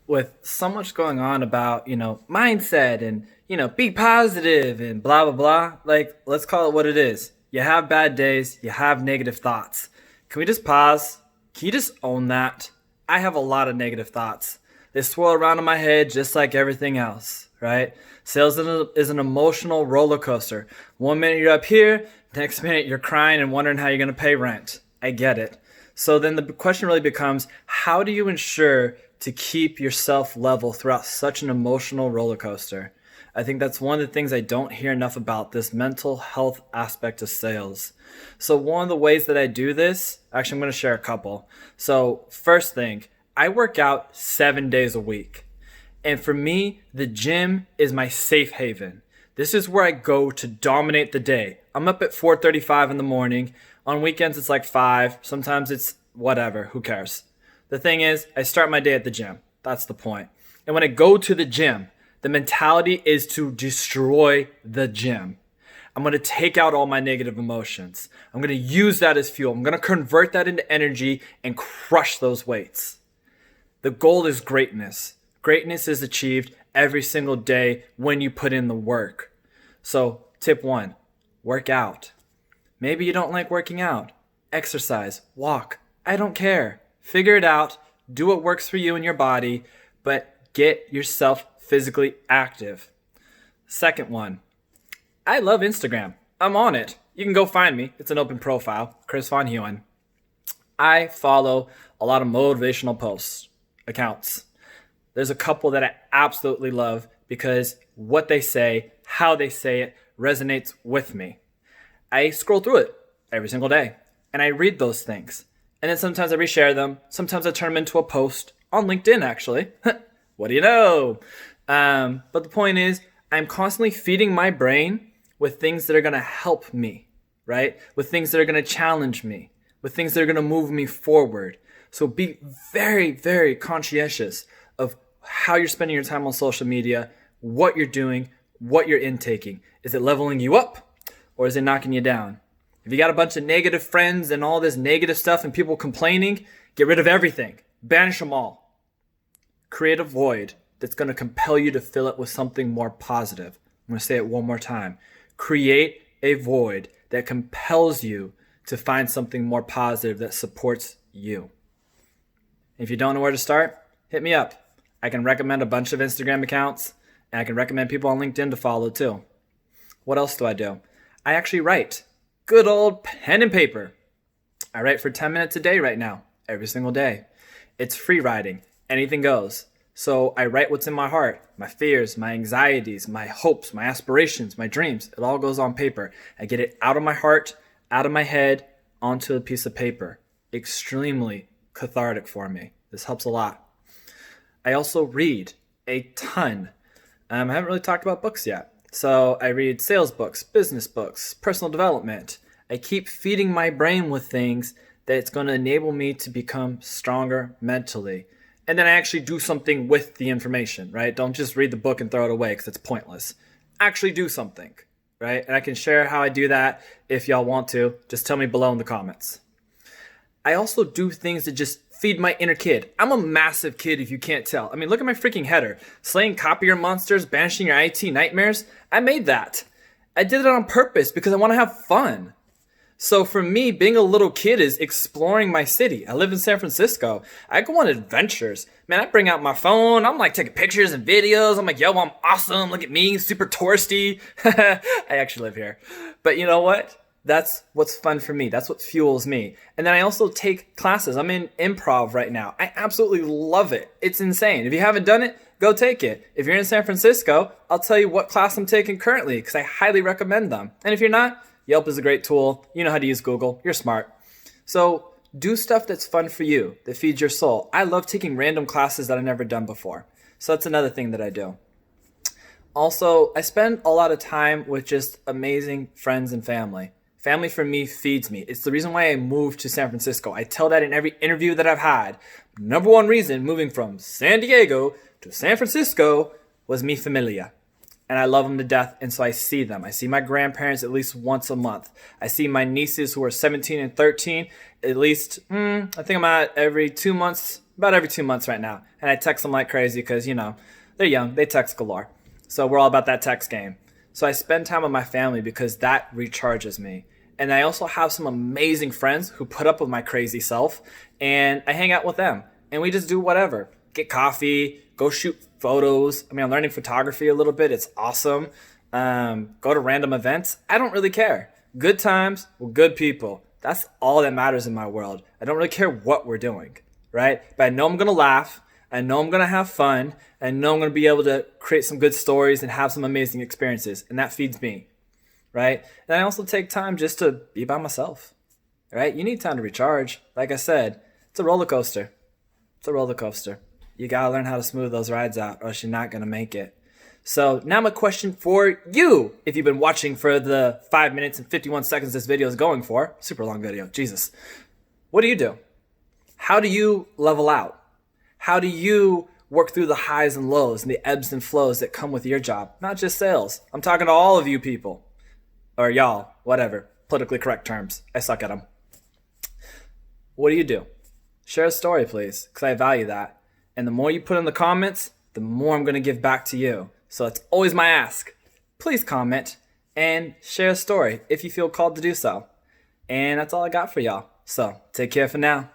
with so much going on about, mindset and, be positive and blah, blah, blah, like, let's call it what it is. You have bad days, you have negative thoughts. Can we just pause? Can you just own that? I have a lot of negative thoughts. They swirl around in my head just like everything else, right? Sales is an emotional roller coaster. One minute you're up here, next minute you're crying and wondering how you're going to pay rent. I get it. So then the question really becomes, how do you ensure to keep yourself level throughout such an emotional roller coaster? I think that's one of the things I don't hear enough about, this mental health aspect of sales. So one of the ways that I do this, actually I'm going to share a couple. So first thing, I work out 7 days a week. And for me, the gym is my safe haven. This is where I go to dominate the day. I'm up at 4:35 in the morning. On weekends, it's like 5. Sometimes it's whatever. Who cares? The thing is, I start my day at the gym. That's the point. And when I go to the gym, the mentality is to destroy the gym. I'm going to take out all my negative emotions. I'm going to use that as fuel. I'm going to convert that into energy and crush those weights. The goal is greatness. Greatness is achieved every single day when you put in the work. So, tip 1, work out. Maybe you don't like working out. Exercise, walk. I don't care. Figure it out. Do what works for you and your body, but get yourself physically active. Second one, I love Instagram. I'm on it. You can go find me. It's an open profile, Chris Von Hewen. I follow a lot of motivational posts, accounts. There's a couple that I absolutely love because what they say, how they say it, resonates with me. I scroll through it every single day and I read those things. And then sometimes I reshare them. Sometimes I turn them into a post on LinkedIn, actually. What do you know? But the point is, I'm constantly feeding my brain with things that are going to help me, right? With things that are going to challenge me, with things that are going to move me forward. So be very, very conscientious of how you're spending your time on social media, what you're doing, what you're intaking. Is it leveling you up or is it knocking you down? If you got a bunch of negative friends and all this negative stuff and people complaining, get rid of everything. Banish them all. Create a void that's going to compel you to fill it with something more positive. I'm going to say it one more time. Create a void that compels you to find something more positive that supports you. If you don't know where to start, hit me up. I can recommend a bunch of Instagram accounts, and I can recommend people on LinkedIn to follow too. What else do? I actually write. Good old pen and paper. I write for 10 minutes a day right now, every single day. It's free writing. Anything goes. So I write what's in my heart, my fears, my anxieties, my hopes, my aspirations, my dreams. It all goes on paper. I get it out of my heart, out of my head, onto a piece of paper. Extremely cathartic for me. This helps a lot. I also read a ton. I haven't really talked about books yet. So I read sales books, business books, personal development. I keep feeding my brain with things that it's going to enable me to become stronger mentally. And then I actually do something with the information, right? Don't just read the book and throw it away because it's pointless. Actually do something, right? And I can share how I do that if y'all want to. Just tell me below in the comments. I also do things that just feed my inner kid. I'm a massive kid if you can't tell. I mean, look at my freaking header. Slaying copier monsters, banishing your IT nightmares. I made that. I did it on purpose because I want to have fun. So for me, being a little kid is exploring my city. I live in San Francisco. I go on adventures. Man, I bring out my phone. I'm like taking pictures and videos. I'm like, yo, I'm awesome. Look at me, super touristy. I actually live here. But you know what? That's what's fun for me. That's what fuels me. And then I also take classes. I'm in improv right now. I absolutely love it. It's insane. If you haven't done it, go take it. If you're in San Francisco, I'll tell you what class I'm taking currently because I highly recommend them. And if you're not, Yelp is a great tool. You know how to use Google. You're smart. So do stuff that's fun for you, that feeds your soul. I love taking random classes that I've never done before. So that's another thing that I do. Also, I spend a lot of time with just amazing friends and family. Family for me feeds me. It's the reason why I moved to San Francisco. I tell that in every interview that I've had. Number one reason moving from San Diego to San Francisco was mi familia. and I love them to death. And so I see them. I see my grandparents at least once a month. I see my nieces who are 17 and 13 at least, I think I'm at every 2 months, about every 2 months right now. And I text them like crazy because, they're young. They text galore. So we're all about that text game. So I spend time with my family because that recharges me. And I also have some amazing friends who put up with my crazy self, and I hang out with them. And we just do whatever. Get coffee, go shoot photos. I'm learning photography a little bit. It's awesome. Go to random events. I don't really care. Good times with good people. That's all that matters in my world. I don't really care what we're doing, right? But I know I'm going to laugh. I know I'm going to have fun. I know I'm going to be able to create some good stories and have some amazing experiences. And that feeds me, right? And I also take time just to be by myself, right? You need time to recharge. Like I said, it's a roller coaster. It's a roller coaster. You got to learn how to smooth those rides out or else you're not going to make it. So now my question for you, if you've been watching for the 5 minutes and 51 seconds this video is going for, super long video, Jesus. What do you do? How do you level out? How do you work through the highs and lows and the ebbs and flows that come with your job? Not just sales. I'm talking to all of you people. Or y'all, whatever. Politically correct terms. I suck at them. What do you do? Share a story, please, because I value that. And the more you put in the comments, the more I'm going to give back to you. So it's always my ask. Please comment and share a story if you feel called to do so. And that's all I got for y'all. So take care for now.